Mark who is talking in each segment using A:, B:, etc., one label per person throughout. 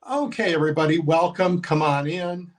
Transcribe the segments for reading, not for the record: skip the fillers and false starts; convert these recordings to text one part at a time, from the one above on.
A: Okay, everybody, welcome. Come on in.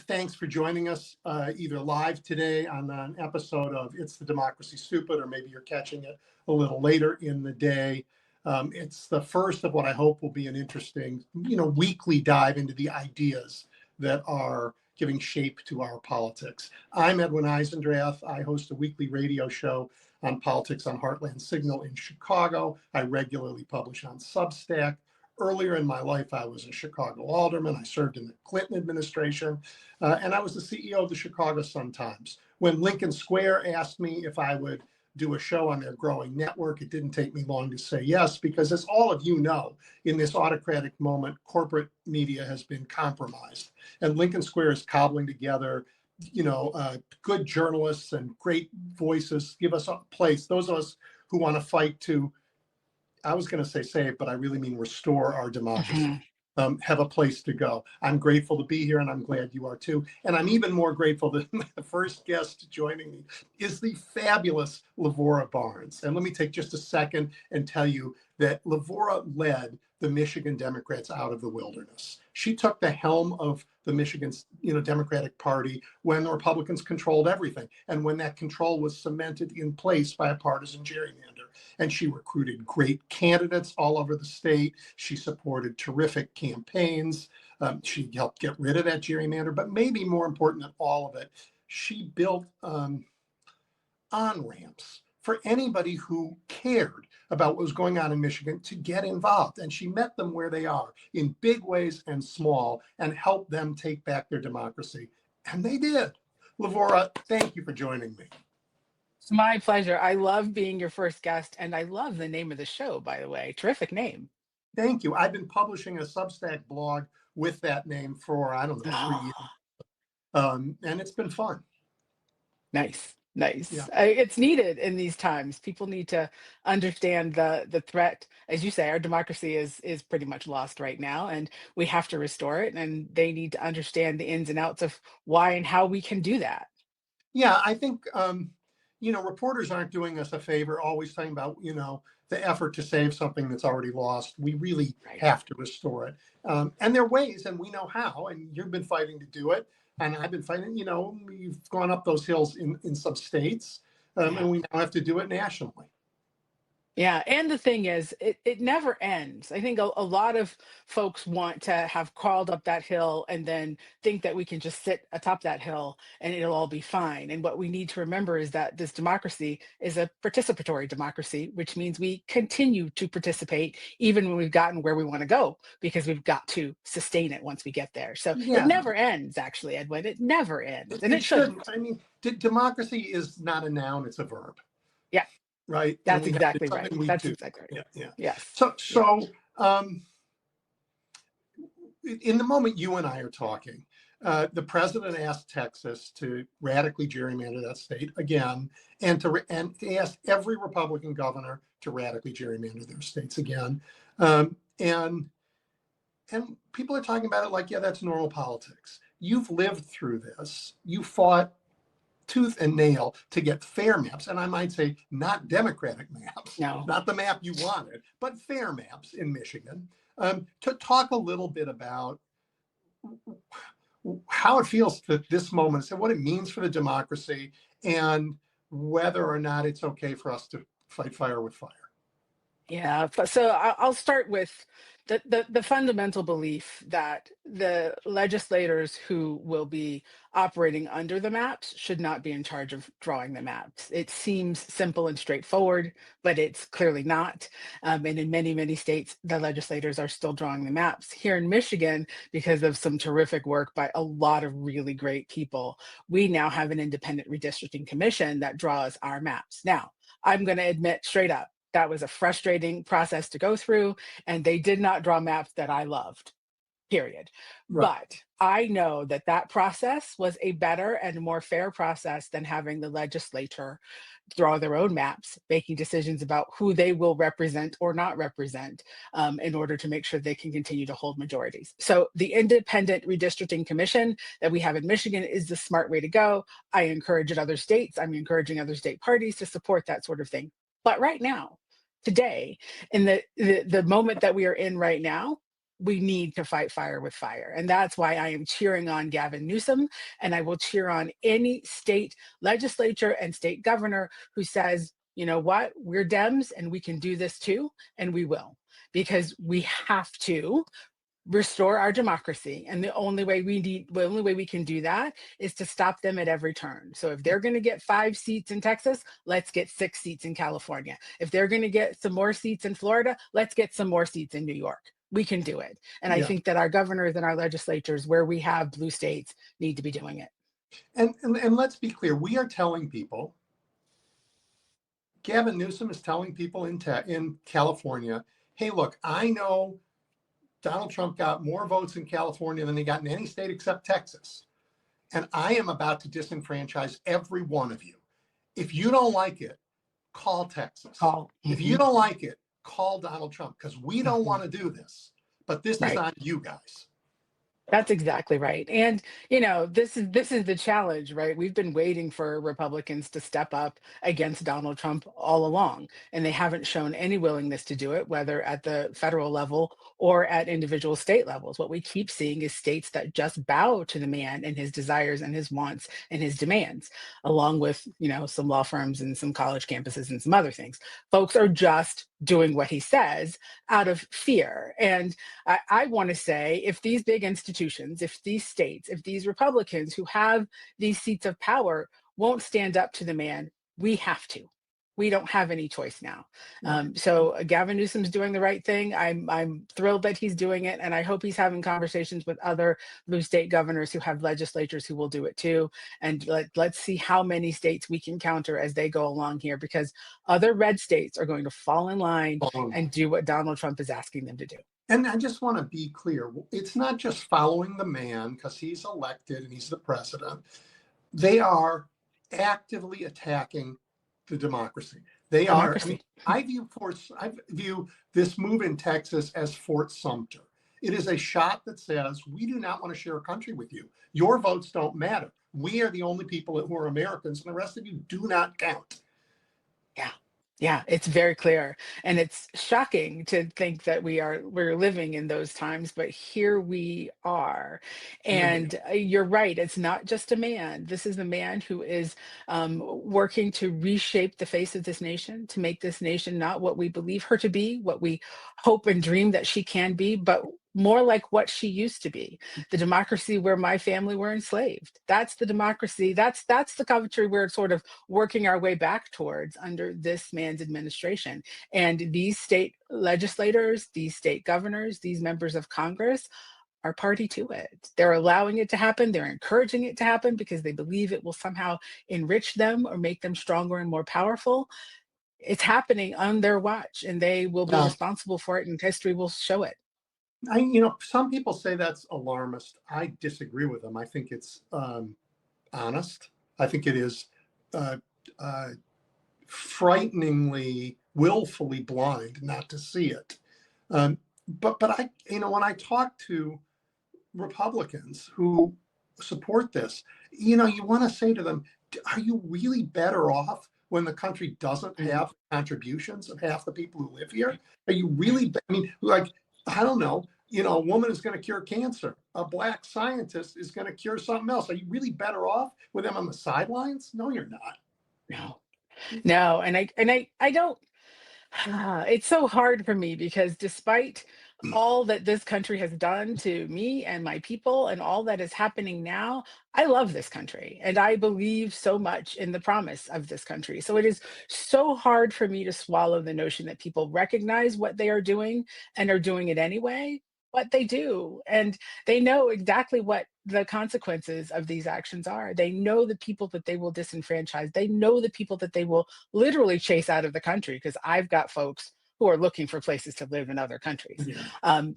A: Thanks for joining us either live today on an episode of It's the Democracy Stupid, or maybe you're catching it a little later in the day. It's the first of what I hope will be an interesting, weekly dive into the ideas that are giving shape to our politics. I'm Edwin Eisendrath. I host a weekly radio show on politics on Heartland Signal in Chicago. I regularly publish on Substack. Earlier in my life, I was a Chicago alderman. I served in the Clinton administration, and I was the CEO of the Chicago Sun-Times. When Lincoln Square asked me if I would do a show on their growing network, it didn't take me long to say yes, because as all of you know, in this autocratic moment, corporate media has been compromised. And Lincoln Square is cobbling together good journalists and great voices, give us a place. Those of us who want to fight to, I was going to say save, but I really mean restore our democracy, have a place to go. I'm grateful to be here, and I'm glad you are too. And I'm even more grateful that the first guest joining me is the fabulous Lavora Barnes. And let me take just a second and tell you that Lavora led the Michigan Democrats out of the wilderness. She took the helm of the Michigan, Democratic Party when the Republicans controlled everything, and when that control was cemented in place by a partisan gerrymander. And she recruited great candidates all over the state. She supported terrific campaigns. She helped get rid of that gerrymander. But maybe more important than all of it, she built on-ramps for anybody who cared about what was going on in Michigan to get involved. And she met them where they are, in big ways and small, and helped them take back their democracy. And they did. Lavora, thank you for joining me.
B: It's my pleasure. I love being your first guest, and I love the name of the show, by the way. Terrific name.
A: Thank you. I've been publishing a Substack blog with that name for, 3 years. And it's been fun.
B: Nice. Nice.
A: Yeah.
B: It's needed in these times. People need to understand the threat. As you say, our democracy is pretty much lost right now, and we have to restore it. And they need to understand the ins and outs of why and how we can do that.
A: Yeah, I think, reporters aren't doing us a favor always talking about, the effort to save something that's already lost. We really have to restore it. And there are ways, and we know how, and you've been fighting to do it. And I've been fighting, we've gone up those hills in some states, and we now have to do it nationally.
B: Yeah, and the thing is, it never ends. I think a lot of folks want to have crawled up that hill and then think that we can just sit atop that hill and it'll all be fine. And what we need to remember is that this democracy is a participatory democracy, which means we continue to participate even when we've gotten where we want to go, because we've got to sustain it once we get there. So it never ends, actually, Edwin. It never ends. And it shouldn't.
A: I mean, democracy is not a noun, it's a verb.
B: Yeah.
A: Right.
B: That's exactly right. That's exactly right.
A: Yeah.
B: Yes.
A: So in the moment you and I are talking, the president asked Texas to radically gerrymander that state again, and to ask every Republican governor to radically gerrymander their states again. And people are talking about it like, yeah, that's normal politics. You've lived through this. You fought tooth and nail to get fair maps, and I might say not Democratic maps, not the map you wanted, but fair maps in Michigan. To talk a little bit about how it feels at this moment, and what it means for the democracy, and whether or not it's okay for us to fight fire with fire.
B: Yeah, so I'll start with the fundamental belief that the legislators who will be operating under the maps should not be in charge of drawing the maps. It seems simple and straightforward, but it's clearly not. And in many, many states, the legislators are still drawing the maps. Here in Michigan, because of some terrific work by a lot of really great people, we now have an independent redistricting commission that draws our maps. Now, I'm going to admit straight up, that was a frustrating process to go through, and they did not draw maps that I loved, period. Right. But I know that that process was a better and more fair process than having the legislature draw their own maps, making decisions about who they will represent or not represent in order to make sure they can continue to hold majorities. So the independent redistricting commission that we have in Michigan is the smart way to go. I encourage other states, I'm encouraging other state parties to support that sort of thing. But right now, today, in the moment that we are in right now, we need to fight fire with fire. And that's why I am cheering on Gavin Newsom, and I will cheer on any state legislature and state governor who says, you know what, we're Dems and we can do this too, and we will, because we have to restore our democracy. And the only way we can do that is to stop them at every turn. So if they're going to get 5 seats in Texas, let's get 6 seats in California. If they're going to get some more seats in Florida, let's get some more seats in New York. We can do it. And I think that our governors and our legislatures where we have blue states need to be doing it.
A: And let's be clear, we are telling people, Gavin Newsom is telling people in California, hey, look, I know Donald Trump got more votes in California than he got in any state except Texas. And I am about to disenfranchise every one of you. If you don't like it, call Texas. If you don't like it, call Donald Trump, because we don't want to do this. But this is on you guys.
B: That's exactly right. And, you know, this is the challenge, right? We've been waiting for Republicans to step up against Donald Trump all along, and they haven't shown any willingness to do it, whether at the federal level or at individual state levels. What we keep seeing is states that just bow to the man and his desires and his wants and his demands, along with, you know, some law firms and some college campuses and some other things. Folks are just doing what he says out of fear. And I want to say, if these big institutions, if these states, if these Republicans who have these seats of power won't stand up to the man, we have to. We don't have any choice now. So Gavin Newsom's doing the right thing. I'm thrilled that he's doing it, and I hope he's having conversations with other blue state governors who have legislatures who will do it too. And let's see how many states we can counter as they go along here, because other red states are going to fall in line and do what Donald Trump is asking them to do.
A: And I just want to be clear, it's not just following the man because he's elected and he's the president. They are actively attacking the democracy. They are. I view this move in Texas as Fort Sumter. It is a shot that says, we do not want to share a country with you. Your votes don't matter. We are the only people who are Americans, and the rest of you do not count.
B: Yeah, it's very clear. And it's shocking to think that we're living in those times, but here we are. And you're right, it's not just a man. This is a man who is working to reshape the face of this nation, to make this nation not what we believe her to be, what we hope and dream that she can be, but more like what she used to be, the democracy where my family were enslaved. That's the democracy. That's the country we're sort of working our way back towards under this man's administration. And these state legislators, these state governors, these members of Congress are party to it. They're allowing it to happen. They're encouraging it to happen because they believe it will somehow enrich them or make them stronger and more powerful. It's happening on their watch, and they will be responsible for it, and history will show it.
A: Some people say that's alarmist. I disagree with them. I think it's honest. I think it is frighteningly, willfully blind not to see it. But I, when I talk to Republicans who support this, you want to say to them, are you really better off when the country doesn't have contributions of half the people who live here? Are you really, I don't know, a woman is going to cure cancer. A Black scientist is going to cure something else. Are you really better off with them on the sidelines? No, you're not.
B: No. And I don't, it's so hard for me because despite all that this country has done to me and my people and all that is happening now, I love this country and I believe so much in the promise of this country. So it is so hard for me to swallow the notion that people recognize what they are doing and are doing it anyway, but they do. And they know exactly what the consequences of these actions are. They know the people that they will disenfranchise. They know the people that they will literally chase out of the country, because I've got folks who are looking for places to live in other countries.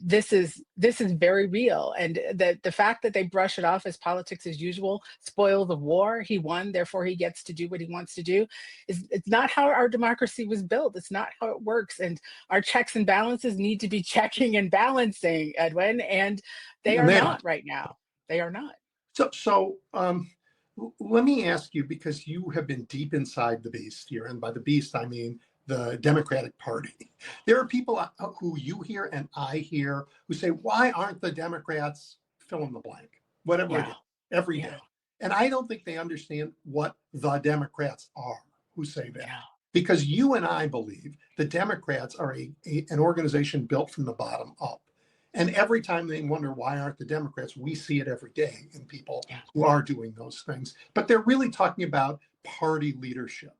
B: This is very real. And the fact that they brush it off as politics as usual, spoil the war, he won, therefore he gets to do what he wants to do, it's not how our democracy was built. It's not how it works. And our checks and balances need to be checking and balancing, Edwin, and they are not right now. They are not.
A: So let me ask you, because you have been deep inside the beast here, and by the beast, I mean the Democratic Party. There are people who you hear and I hear who say, why aren't the Democrats fill in the blank, whatever it
B: Yeah.
A: is, every
B: Yeah.
A: day. And I don't think they understand what the Democrats are who say that.
B: Yeah.
A: Because you and I believe the Democrats are an organization built from the bottom up. And every time they wonder why aren't the Democrats, we see it every day in people
B: Yeah.
A: who are doing those things. But they're really talking about party leadership.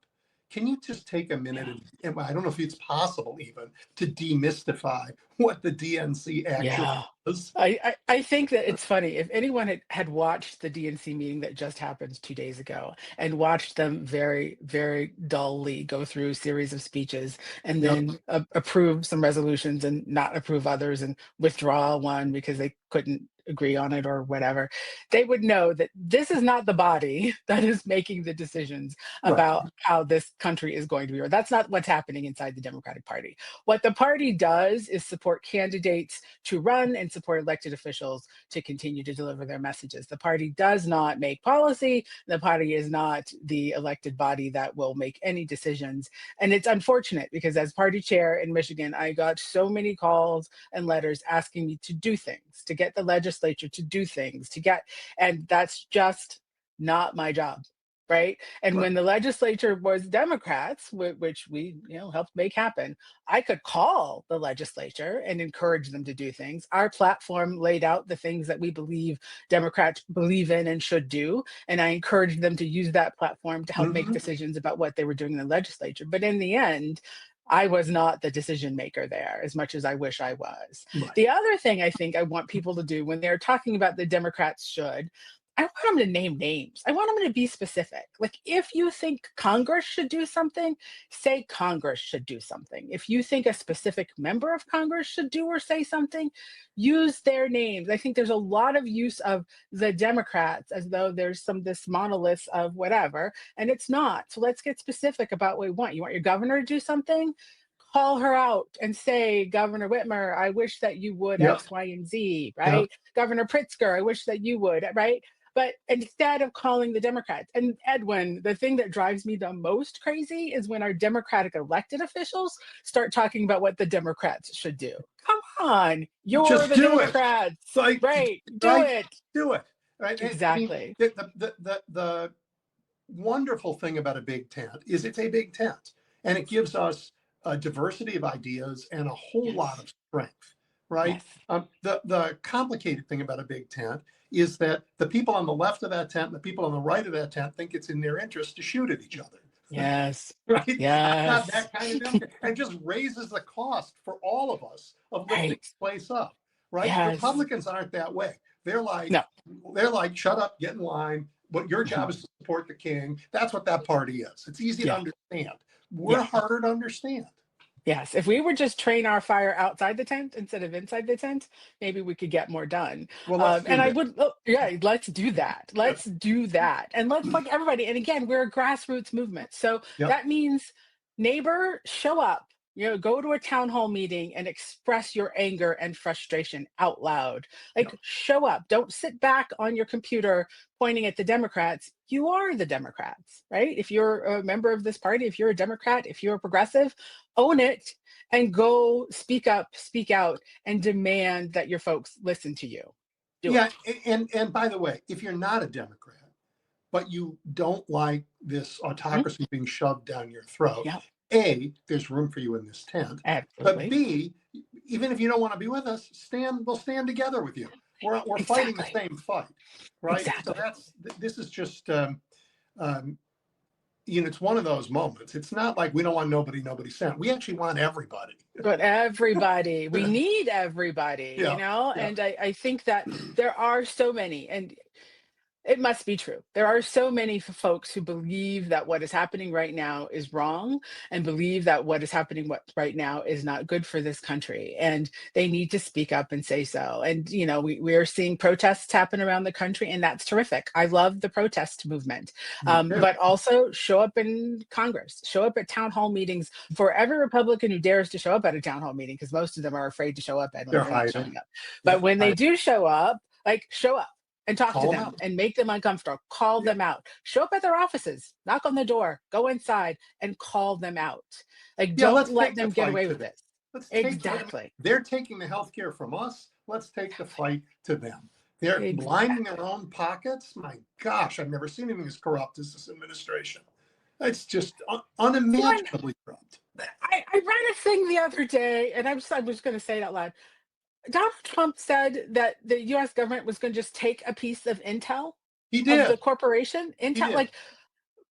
A: Can you just take a minute and I don't know if it's possible even to demystify what the DNC actually
B: Yeah.
A: is?
B: I think that it's funny. If anyone had watched the DNC meeting that just happened 2 days ago and watched them very, very dully go through a series of speeches and
A: Yep.
B: then approve some resolutions and not approve others and withdraw one because they couldn't agree on it or whatever, they would know that this is not the body that is making the decisions
A: Right.
B: about how this country is going to be. Or that's not what's happening inside the Democratic Party. What the party does is support candidates to run and support elected officials to continue to deliver their messages. The party does not make policy. The party is not the elected body that will make any decisions. And it's unfortunate because as party chair in Michigan, I got so many calls and letters asking me to do things, to get the legislature to do things, and that's just not my job. Right. And
A: Right.
B: when the legislature was Democrats, which we, helped make happen, I could call the legislature and encourage them to do things. Our platform laid out the things that we believe Democrats believe in and should do. And I encouraged them to use that platform to help make
A: Mhm.
B: decisions about what they were doing in the legislature. But in the end, I was not the decision maker there as much as I wish I was.
A: Right.
B: The other thing I think I want people to do when they're talking about the Democrats should, I want them to name names. I want them to be specific. Like, if you think Congress should do something, say Congress should do something. If you think a specific member of Congress should do or say something, use their names. I think there's a lot of use of the Democrats as though there's this monolith of whatever, and it's not. So let's get specific about what we want. You want your governor to do something? Call her out and say, Governor Whitmer, I wish that you would
A: Yep.
B: X, Y, and Z,
A: Yep.
B: right? Governor Pritzker, I wish that you would, right? But instead of calling the Democrats, and Edwin, the thing that drives me the most crazy is when our Democratic elected officials start talking about what the Democrats should do. Come on, you're
A: Just
B: the
A: do it.
B: Democrats,
A: Like,
B: right? Do
A: right?
B: it.
A: Do it. Right. I mean,
B: Exactly.
A: the wonderful thing about a big tent is it's a big tent and it gives us a diversity of ideas and a whole lot
B: Yes.
A: of strength, right?
B: Yes.
A: The complicated thing about a big tent is that the people on the left of that tent and the people on the right of that tent think it's in their interest to shoot at each other.
B: Yes.
A: Right? I'm not
B: Yes.
A: that kind of Democrat. And just raises the cost for all of us of lifting
B: Right.
A: the place up, right?
B: Yes.
A: Republicans aren't that way. They're like,
B: No.
A: shut up, get in line. What your job is to support the king. That's what that party is. It's easy to
B: Yeah.
A: understand. We're
B: Yeah.
A: harder to understand.
B: Yes, if we would just train our fire outside the tent instead of inside the tent, maybe we could get more done.
A: Well, let's do
B: And I
A: that.
B: would, yeah, let's do that. Let's do that. And let's, like, everybody. And again, we're a grassroots movement. So
A: Yep.
B: that means, neighbor, show up. Go to a town hall meeting and express your anger and frustration out loud. Like,
A: Yep.
B: show up. Don't sit back on your computer pointing at the Democrats. You are the Democrats, right? If you're a member of this party, if you're a Democrat, if you're a progressive, own it and go speak up, speak out, and demand that your folks listen to you. Do
A: Yeah.
B: it.
A: And by the way, if you're not a Democrat, but you don't like this
B: Mhm.
A: autocracy being shoved down your throat,
B: Yeah,
A: A, there's room for you in this tent. But
B: absolutely.
A: B, even if you don't want to be with us, we'll stand together with you. We're fighting the
B: Exactly.
A: same fight, right? So
B: Exactly.
A: this is just it's one of those moments. It's not like we don't want nobody sent. We actually want everybody.
B: But everybody, we need everybody,
A: Yeah, yeah,
B: and I think that there are so many, and it must be true. There are so many folks who believe that what is happening right now is wrong and believe that what is happening right now is not good for this country. And they need to speak up and say so. And, we are seeing protests happen around the country, and that's terrific. I love the protest movement.
A: me too.
B: But also show up in Congress, show up at town hall meetings for every Republican who dares to show up at a town hall meeting, because most of them are afraid to show up, and
A: They're
B: they're not
A: hiding.
B: showing up.
A: Yeah,
B: But when they do show up, like, show up. and talk to
A: Call them
B: them
A: out.
B: and make them uncomfortable. Call
A: Yeah.
B: them out. Show up at their offices, knock on the door, go inside and call them out. Like,
A: Yeah,
B: don't
A: let's
B: let
A: take the
B: them get
A: fight
B: away
A: to
B: with
A: them.
B: this.
A: Let's take, I mean,
B: Exactly.
A: they're taking the healthcare from us. Let's take the fight to them. They're lining their
B: Exactly.
A: own pockets. My gosh, I've never seen anything as corrupt as this administration. It's just
B: One,
A: unimaginably corrupt.
B: I read a thing the other day, and I was going to say it out loud. Donald Trump said that the US government was going to just take a piece of intel
A: He
B: of the
A: did.
B: corporation.
A: He
B: Intel,
A: did.
B: like,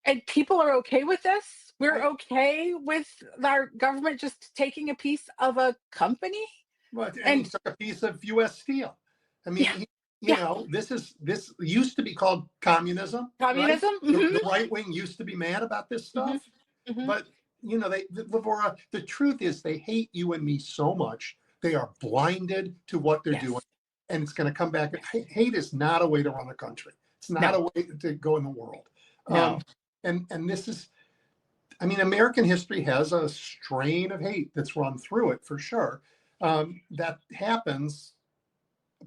B: and people are okay with this. We're
A: I,
B: okay with our government just taking a piece of a company.
A: and he
B: And
A: took a piece of U.S. Steel. I mean,
B: yeah, yeah,
A: this used to be called communism, right?
B: communism.
A: The right wing used to be mad about this
B: Hmm.
A: stuff,
B: Hmm.
A: but Lavora, the truth is they hate you and me so much they are blinded to what they're doing,
B: Yes,
A: and it's going to come back.
B: yes.
A: Hate is not a way to run a country. It's not
B: No,
A: a way to go in the world. Um,
B: no.
A: and this is, I mean, American history has a strain of hate that's run through it for sure. That happens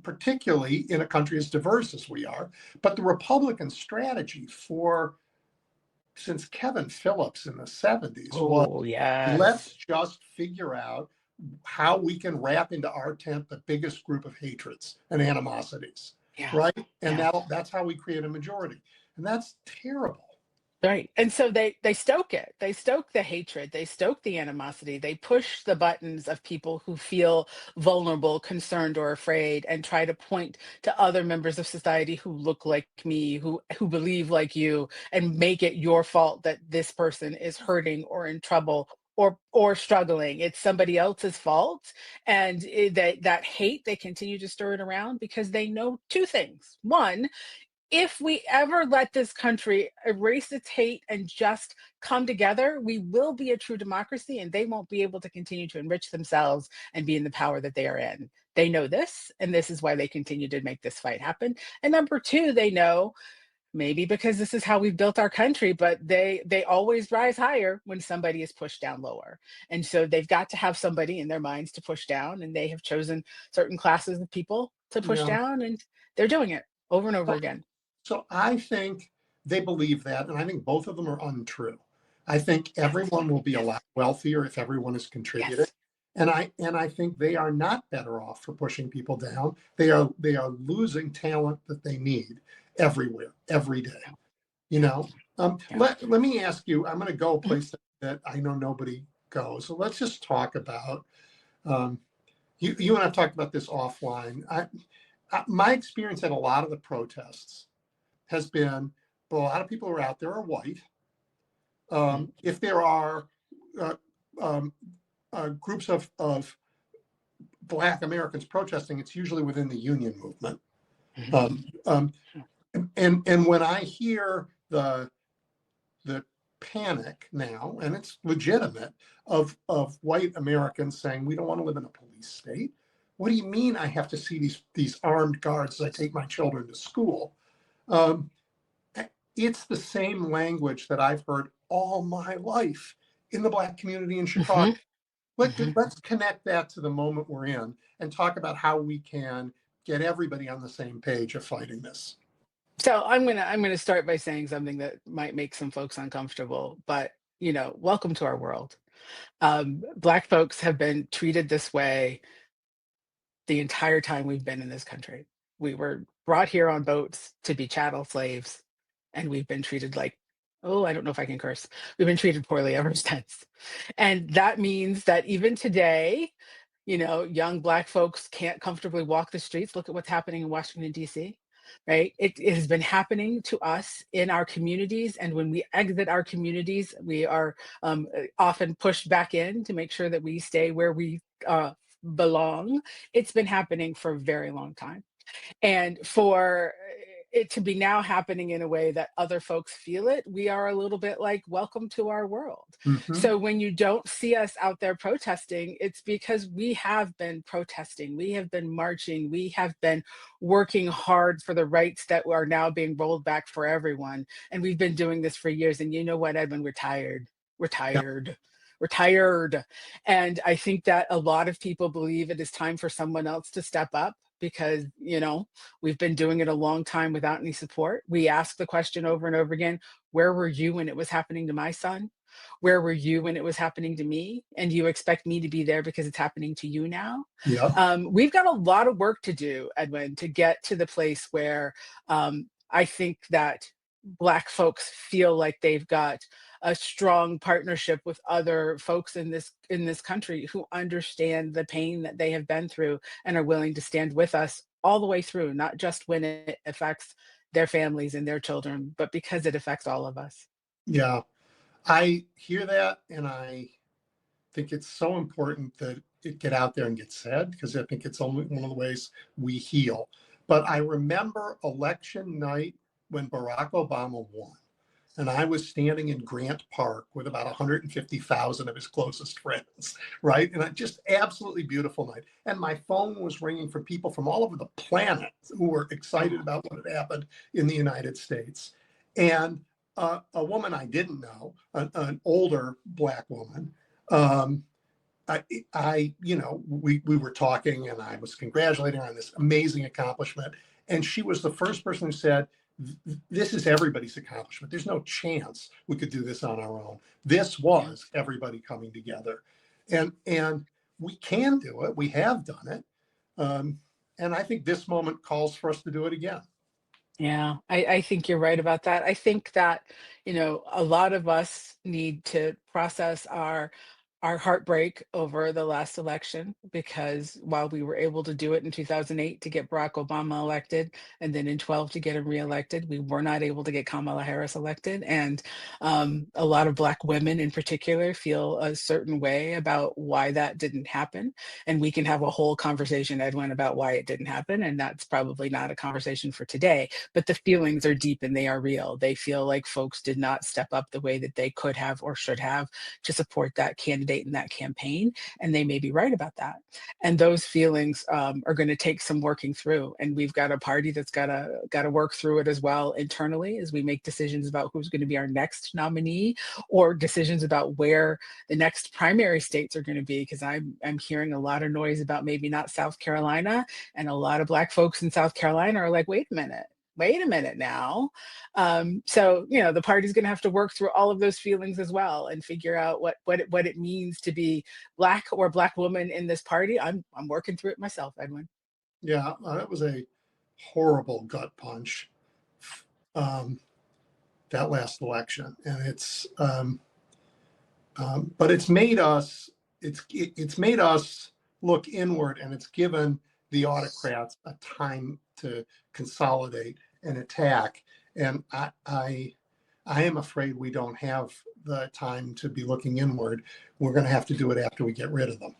A: particularly in a country as diverse as we are. But the Republican strategy for since Kevin Phillips in the 70s was,
B: Oh,
A: let's
B: yes.
A: just figure out how we can wrap into our tent the biggest group of hatreds and animosities,
B: Yeah,
A: right? And
B: yeah.
A: that's how we create a majority. And that's terrible.
B: Right. And so they stoke it. They stoke the hatred. They stoke the animosity. They push the buttons of people who feel vulnerable, concerned, or afraid, and try to point to other members of society who look like me, who believe like you, and make it your fault that this person is hurting or in trouble or struggling. It's somebody else's fault. And that hate, they continue to stir it around because they know two things. One, if we ever let this country erase its hate and just come together, we will be a true democracy and they won't be able to continue to enrich themselves and be in the power that they are in. They know this, and this is why they continue to make this fight happen. And number two, they know, maybe because this is how we've built our country, but they always rise higher when somebody is pushed down lower. And so they've got to have somebody in their minds to push down, and they have chosen certain classes of people to push
A: Yeah.
B: down, and they're doing it over and over
A: So,
B: again.
A: so I think they believe that, and I think both of them are untrue. I think
B: Yes,
A: everyone will be a
B: yes,
A: lot wealthier if everyone is contributing.
B: yes.
A: And I think they are not better off for pushing people down. They are losing talent that they need everywhere, every day. You
B: Yeah,
A: know,
B: yeah.
A: let me ask you. I'm going to go a
B: Mhm.
A: place that I know nobody goes. So let's just talk about. Um, you and I've talked about this offline. My experience at a lot of the protests has been, but a lot of people who are out there are white.
B: Mhm.
A: If there are uh, um, groups of Black Americans protesting, it's usually within the union movement.
B: Mhm.
A: Um, um, and when I hear the panic now, and it's legitimate, of white Americans saying we don't want to live in a police state. What do you mean I have to see these armed guards as I take my children to school? Um, it's the same language that I've heard all my life in the Black community in Chicago.
B: Mhm. Mhm.
A: Let's connect that to the moment we're in and talk about how we can get everybody on the same page of fighting this.
B: So I'm gonna start by saying something that might make some folks uncomfortable, but welcome to our world. Black folks have been treated this way the entire time we've been in this country. We were brought here on boats to be chattel slaves, and we've been treated like, oh, I don't know if I can curse. We've been treated poorly ever since. And that means that even today, young Black folks can't comfortably walk the streets. Look at what's happening in Washington, D.C., right? It has been happening to us in our communities. And when we exit our communities, we are often pushed back in to make sure that we stay where we belong. It's been happening for a very long time. And for it to be now happening in a way that other folks feel it, we are a little bit like, welcome to our world.
A: Mm-hmm.
B: So when you don't see us out there protesting, it's because we have been protesting, we have been marching, we have been working hard for the rights that are now being rolled back for everyone. And we've been doing this for years. And you know what, Edwin, we're tired. We're
A: Yeah.
B: tired. We're tired. And I think that a lot of people believe it is time for someone else to step up because, we've been doing it a long time without any support. We ask the question over and over again, where were you when it was happening to my son? Where were you when it was happening to me? And you expect me to be there because it's happening to you now?
A: Yeah.
B: We've got a lot of work to do, Edwin, to get to the place where I think that Black folks feel like they've got a strong partnership with other folks in this country who understand the pain that they have been through and are willing to stand with us all the way through, not just when it affects their families and their children, but because it affects all of us.
A: Yeah. I hear that, and I think it's so important that it get out there and get said, because I think it's only one of the ways we heal. But I remember election night when Barack Obama won, and I was standing in Grant Park with about 150,000 of his closest friends, right? And just absolutely beautiful night. And my phone was ringing from people from all over the planet who were excited
B: Oh,
A: about what had happened in the United States. And a woman I didn't know, an older Black woman, um, we were talking, and I was congratulating her on this amazing accomplishment. And she was the first person who said, this is everybody's accomplishment. There's no chance we could do this on our own. This
B: yeah.
A: was everybody coming together. And we can do it. We have done it. And I think this moment calls for us to do it again.
B: Yeah, I think you're right about that. I think that, a lot of us need to process our heartbreak over the last election, because while we were able to do it in 2008 to get Barack Obama elected, and then in 12 to get him reelected, we were not able to get Kamala Harris elected. And a lot of Black women in particular feel a certain way about why that didn't happen. And we can have a whole conversation, Edwin, about why it didn't happen. And that's probably not a conversation for today, but the feelings are deep and they are real. They feel like folks did not step up the way that they could have or should have to support that candidate in that campaign, and they may be right about that. And those feelings are going to take some working through, and we've got a party that's got to work through it as well internally as we make decisions about who's going to be our next nominee, or decisions about where the next primary states are going to be. Because I'm hearing a lot of noise about maybe not South Carolina, and a lot of Black folks in South Carolina are like, wait a minute now. So the party's going to have to work through all of those feelings as well, and figure out what it means to be Black or Black woman in this party. I'm working through it myself, Edwin.
A: Yeah, that was a horrible gut punch, um, that last election. And but it's made us look inward, and it's given the autocrats a time to consolidate and attack. And I am afraid we don't have the time to be looking inward. We're going to have to do it after we get rid of them.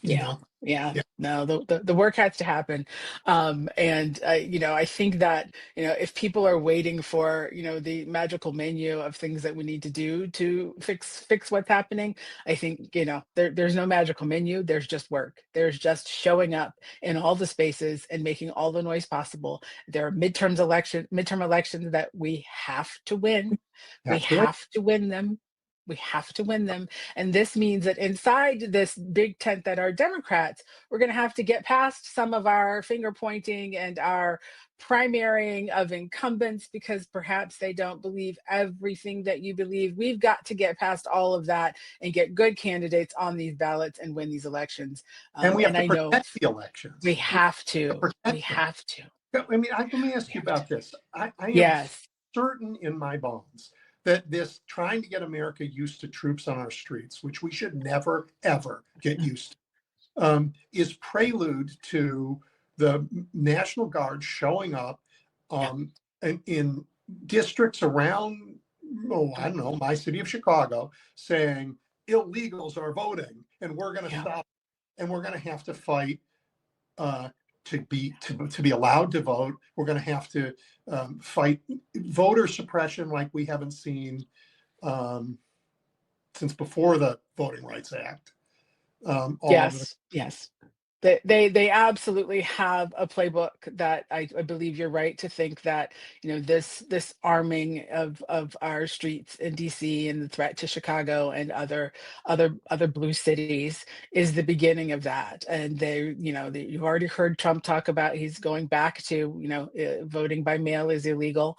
A: You
B: Yeah,
A: know?
B: yeah.
A: Yeah.
B: No, the work has to happen. And I think that, if people are waiting for, the magical menu of things that we need to do to fix what's happening, I think, there's no magical menu. There's just work. There's just showing up in all the spaces and making all the noise possible. There are midterm elections that we have to win. We
A: Have to wait.
B: have to win them. We have to win them. And this means that inside this big tent that are Democrats, we're going to have to get past some of our finger pointing and our primarying of incumbents, because perhaps they don't believe everything that you believe. We've got to get past all of that and get good candidates on these ballots and win these elections.
A: And we have
B: And
A: to
B: I know
A: protect the
B: we
A: elections. We
B: have
A: have to
B: to. We
A: protect them.
B: have to.
A: Let me
B: We
A: ask you
B: have to.
A: about this. I am
B: Yes.
A: certain in my bones that this trying to get America used to troops on our streets, which we should never, ever get used to, is prelude to the National Guard showing up
B: Yeah.
A: in districts around, I don't know, my city of Chicago, saying illegals are voting, and we're going to
B: Yeah.
A: stop, and we're going to have to fight uh, to be allowed to vote. We're going to have to fight voter suppression like we haven't seen um, since before the Voting Rights Act, all over the.
B: Yes. Yes. They absolutely have a playbook that I believe you're right to think that, this arming of our streets in DC and the threat to Chicago and other blue cities is the beginning of that. And you've already heard Trump talk about he's going back to, voting by mail is illegal,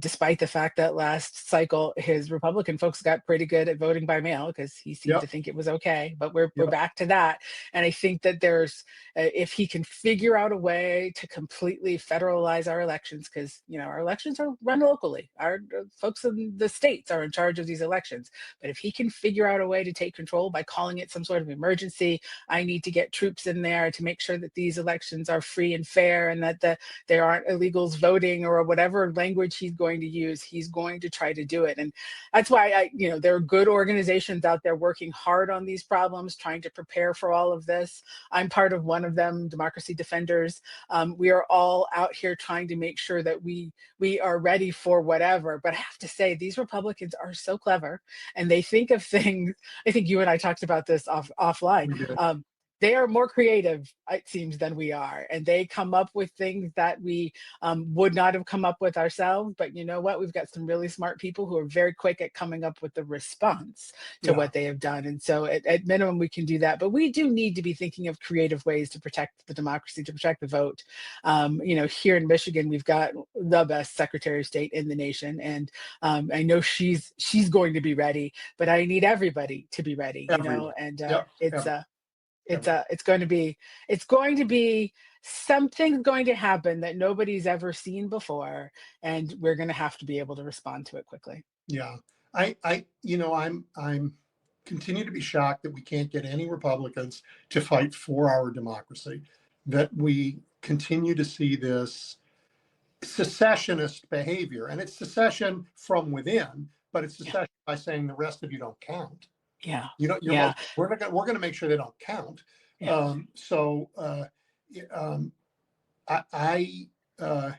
B: despite the fact that last cycle his Republican folks got pretty good at voting by mail because he seemed to
A: Yep.
B: think it was okay. But we're
A: Yep.
B: back to that. And I think that if he can figure out a way to completely federalize our elections, because our elections are run locally, our folks in the states are in charge of these elections. But if he can figure out a way to take control by calling it some sort of emergency, I need to get troops in there to make sure that these elections are free and fair, and that there aren't illegals voting, or whatever language he's going to use, he's going to try to do it. And that's why there are good organizations out there working hard on these problems, trying to prepare for all of this. I'm part of one of them, Democracy Defenders. We are all out here trying to make sure that we are ready for whatever. But I have to say, these Republicans are so clever, and they think of things. I think you and I talked about this offline.
A: We did.
B: They are more creative, it seems, than we are, and they come up with things that we would not have come up with ourselves. But you know what? We've got some really smart people who are very quick at coming up with the response to
A: Yeah.
B: what they have done. And so at minimum, we can do that. But we do need to be thinking of creative ways to protect the democracy, to protect the vote. Here in Michigan, we've got the best Secretary of State in the nation. And I know she's going to be ready, but I need everybody to be ready,
A: Everyone.
B: and
A: Yep.
B: it's going to be something's going to happen that nobody's ever seen before, and we're going to have to be able to respond to it quickly.
A: Yeah. I'm continue to be shocked that we can't get any Republicans to fight for our democracy, that we continue to see this secessionist behavior, and it's secession from within, but it's
B: Yeah.
A: secession by saying the rest of you don't count.
B: Yeah.
A: You're
B: Yeah.
A: we're going to make sure they don't count.
B: Yeah.
A: So I uh,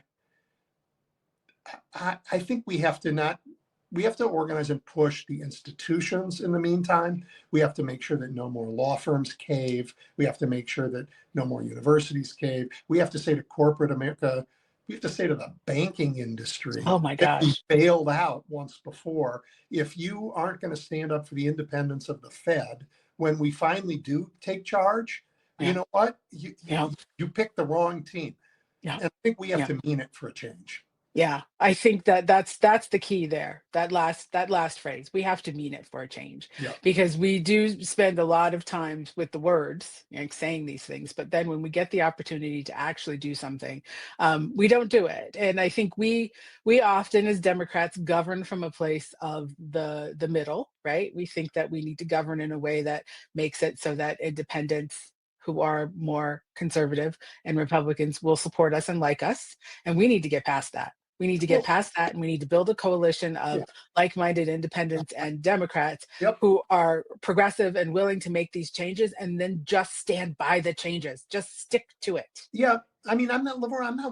A: I think we have to organize and push the institutions in the meantime. We have to make sure that no more law firms cave. We have to make sure that no more universities cave. We have to say to corporate America, we have to say to the banking industry
B: Oh my
A: that we
B: gosh.
A: bailed out once before, if you aren't going to stand up for the independence of the Fed, when we finally do take charge, you
B: Yeah.
A: know what?
B: Yeah.
A: You picked the wrong team.
B: Yeah.
A: And I think we have
B: Yeah.
A: to mean it for a change.
B: Yeah, I think that's the key there. That last phrase. We have to mean it for a change,
A: Yeah.
B: because we do spend a lot of time with the words, like saying these things, but then when we get the opportunity to actually do something, we don't do it. And I think we often, as Democrats, govern from a place of the middle, right? We think that we need to govern in a way that makes it so that independents who are more conservative and Republicans will support us and like us. And we need to get past that. We need to get
A: Well,
B: past that, and we need to build a coalition
A: yeah.
B: of like-minded independents and Democrats
A: Yep.
B: who are progressive and willing to make these changes, and then just stand by the changes. Just stick to it.
A: Yeah. I mean, I'm not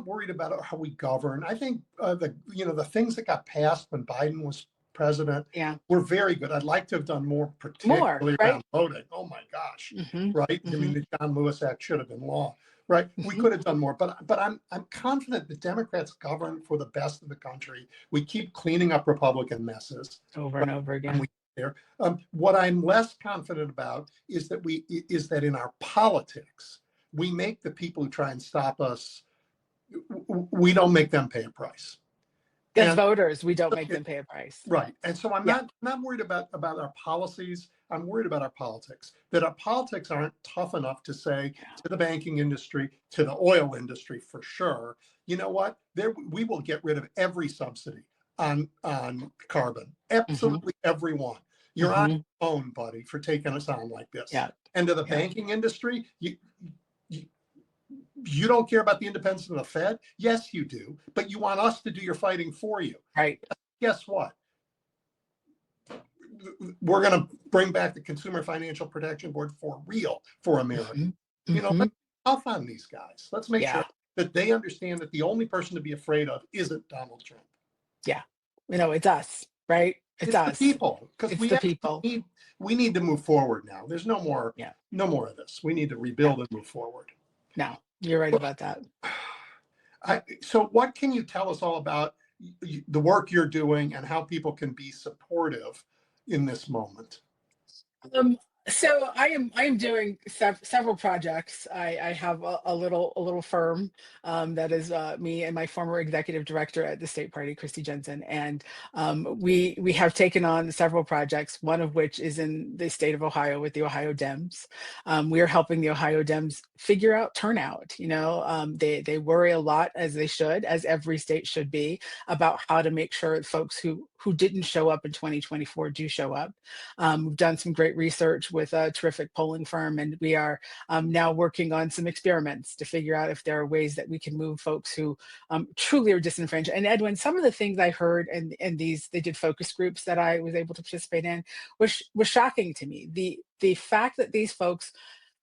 A: worried about how we govern. I think the things that got passed when Biden was president
B: Yeah.
A: were very good. I'd like to have done more,
B: More,
A: particularly
B: right?
A: around voting. Oh my gosh,
B: Hmm.
A: right? I mean,
B: Hmm.
A: the John Lewis Act should have been law, right? We
B: Hmm.
A: could have done more, but I'm confident the Democrats govern for the best of the country. We keep cleaning up Republican messes.
B: Over and over
A: And we
B: again.
A: there. What I'm less confident about is that in our politics, we make the people who try and stop us, we don't make them pay a price.
B: As
A: And
B: voters, we don't make them pay a price.
A: right. And so I'm
B: Yeah.
A: not worried about our policies. I'm worried about our politics. That our politics aren't tough enough to say to the banking industry, to the oil industry for sure, you know what? We will get rid of every subsidy on carbon.
B: Hmm.
A: Absolutely every one. You're on
B: Hmm.
A: your own, buddy, for taking us on like this.
B: Yeah.
A: And to the
B: Yeah.
A: banking industry, you don't care about the independence of the Fed? Yes, you do. But you want us to do your fighting for you.
B: Right.
A: Guess what? We're going to bring back the Consumer Financial Protection Board for real for America.
B: Hmm.
A: Let's
B: Hmm.
A: tough on these guys. Let's make sure
B: Yeah.
A: that they understand that the only person to be afraid of isn't Donald Trump.
B: Yeah. It's us, right? It
A: It's the
B: does.
A: people, because
B: It's the people.
A: we need to move forward now. There's
B: Yeah.
A: no more of this. We need to
B: Yeah.
A: rebuild and move forward.
B: No, you're right about that.
A: So what can you tell us all about the work you're doing and how people can be supportive in this moment?
B: Um, so I am doing several projects. I have a little firm that is me and my former executive director at the state party, Christy Jensen, and we have taken on several projects. One of which is in the state of Ohio with the Ohio Dems. We are helping the Ohio Dems figure out turnout. They worry a lot, as they should, as every state should be, about how to make sure folks who didn't show up in 2024 do show up. We've done some great research with a terrific polling firm, and we are now working on some experiments to figure out if there are ways that we can move folks who truly are disenfranchised. And Edwin, some of the things I heard in these, they did focus groups that I was able to participate in, was shocking to me. The fact that these folks,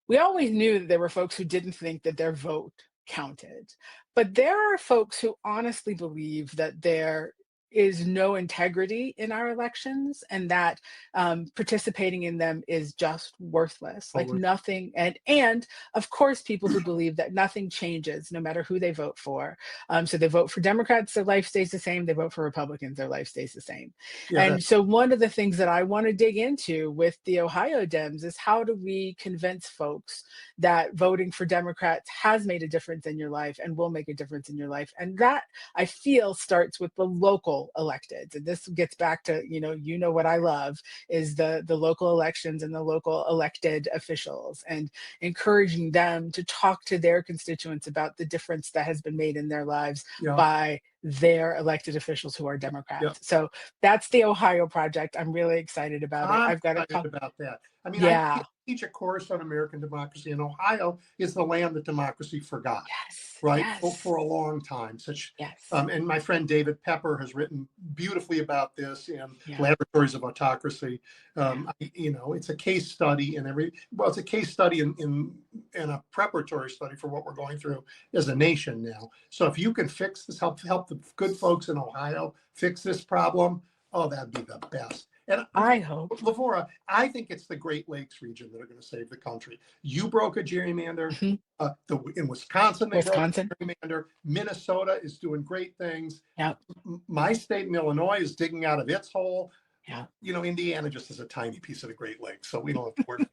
B: we always knew that there were folks who didn't think that their vote counted, but there are folks who honestly believe that there is no integrity in our elections, and that participating in them is just worthless, like
A: Totally.
B: nothing. And of course, people who believe that nothing changes no matter who they vote for. So they vote for Democrats, their life stays the same. They vote for Republicans, their life stays the same.
A: Yeah,
B: And so one of the things that I want to dig into with the Ohio Dems is, how do we convince folks that voting for Democrats has made a difference in your life and will make a difference in your life? And that, I feel, starts with the local electeds. And this gets back to, what I love is the local elections and the local elected officials, and encouraging them to talk to their constituents about the difference that has been made in their lives
A: yeah,
B: by their elected officials who are
A: yeah.
B: Democrats. So that's the Ohio project. I'm really excited about it.
A: I'm
B: I've got a
A: excited
B: couple.
A: about that. I mean, I
B: Yeah.
A: teach a course on American democracy, and Ohio is the land that democracy forgot,
B: Yes.
A: right? For a
B: Yes.
A: long time.
B: Yes.
A: And my friend David Pepper has written beautifully about this in
B: Yeah.
A: Laboratories of Autocracy.
B: Yeah.
A: It's a case study it's a case study in a preparatory study for what we're going through as a nation now. So if you can fix this, help the good folks in Ohio fix this problem, oh, that'd be the best. And
B: I hope.
A: Lavora, I think it's the Great Lakes region that are going to save the country. You broke a gerrymander.
B: Mhm.
A: In Wisconsin, they broke
B: Wisconsin.
A: a gerrymander. Minnesota is doing great things.
B: Yeah.
A: My state in Illinois is digging out of its hole.
B: Yeah.
A: Indiana just is a tiny piece of the Great Lakes, so we don't have to worry.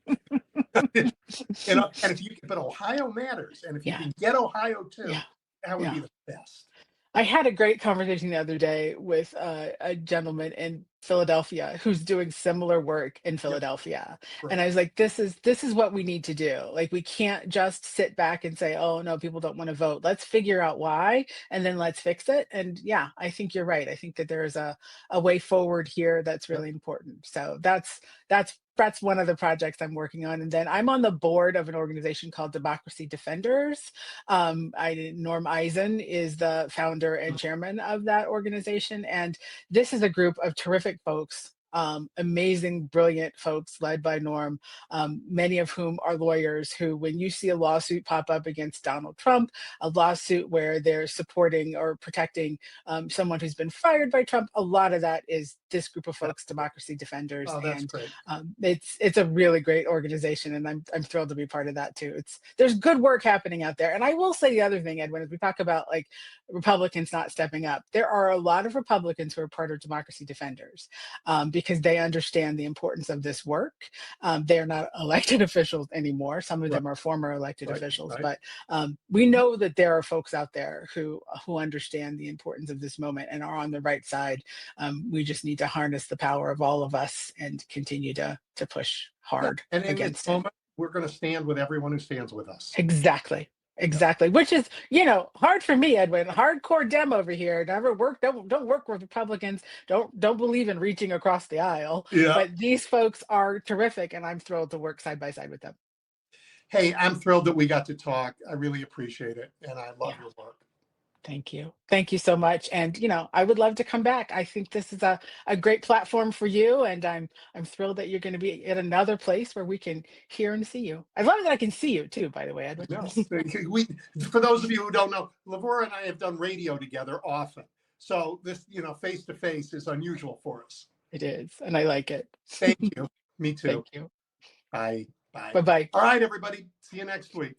A: And but Ohio matters. And if you
B: Yeah.
A: can get Ohio too,
B: Yeah.
A: that would
B: Yeah.
A: be the best.
B: I had a great conversation the other day with a gentleman in Philadelphia who's doing similar work in
A: Yep,
B: Philadelphia. And
A: right.
B: I was like, this is what we need to do. Like, we can't just sit back and say, oh no, people don't want to vote. Let's figure out why, and then let's fix it. And yeah, I think you're right. I think that there is a way forward here that's
A: Yep.
B: really important. So that's one of the projects I'm working on. And then I'm on the board of an organization called Democracy Defenders. Norm Eisen is the founder and chairman of that organization. And this is a group of terrific folks, amazing, brilliant folks led by Norm, many of whom are lawyers who, when you see a lawsuit pop up against Donald Trump, a lawsuit where they're supporting or protecting someone who's been fired by Trump, a lot of that is this group of folks, Democracy Defenders.
A: Oh, that's
B: And
A: great.
B: it's a really great organization, and I'm thrilled to be part of that too. There's good work happening out there. And I will say the other thing, Edwin, as we talk about like Republicans not stepping up, there are a lot of Republicans who are part of Democracy Defenders, because they understand the importance of this work. They are not elected officials anymore. Some of
A: Right,
B: them are former elected
A: right,
B: officials,
A: right.
B: but we know that there are folks out there who understand the importance of this moment and are on the right side. We just need to harness the power of all of us and continue to push
A: Yeah.
B: hard
A: And in this
B: against it.
A: moment, we're going to stand with everyone who stands with us.
B: Exactly.
A: Yeah.
B: Exactly. Which is, hard for me, Edwin. Hardcore Dem over here. Never work. Don't work with Republicans. Don't believe in reaching across the aisle.
A: Yeah.
B: But these folks are terrific, and I'm thrilled to work side by side with them.
A: Hey, I'm thrilled that we got to talk. I really appreciate it, and I love
B: Yeah.
A: your work.
B: Thank you. Thank you so much. And I would love to come back. I think this is a great platform for you. And I'm thrilled that you're going to be at another place where we can hear and see you. I love that I can see you too, by the way, Edwin.
A: No, for those of you who don't know, Lavora and I have done radio together often. So this, face to face is unusual for us.
B: It is, and I like it.
A: Thank you. Me too.
B: Thank you.
A: Bye. Bye.
B: Bye-bye.
A: All right, everybody. See you next week.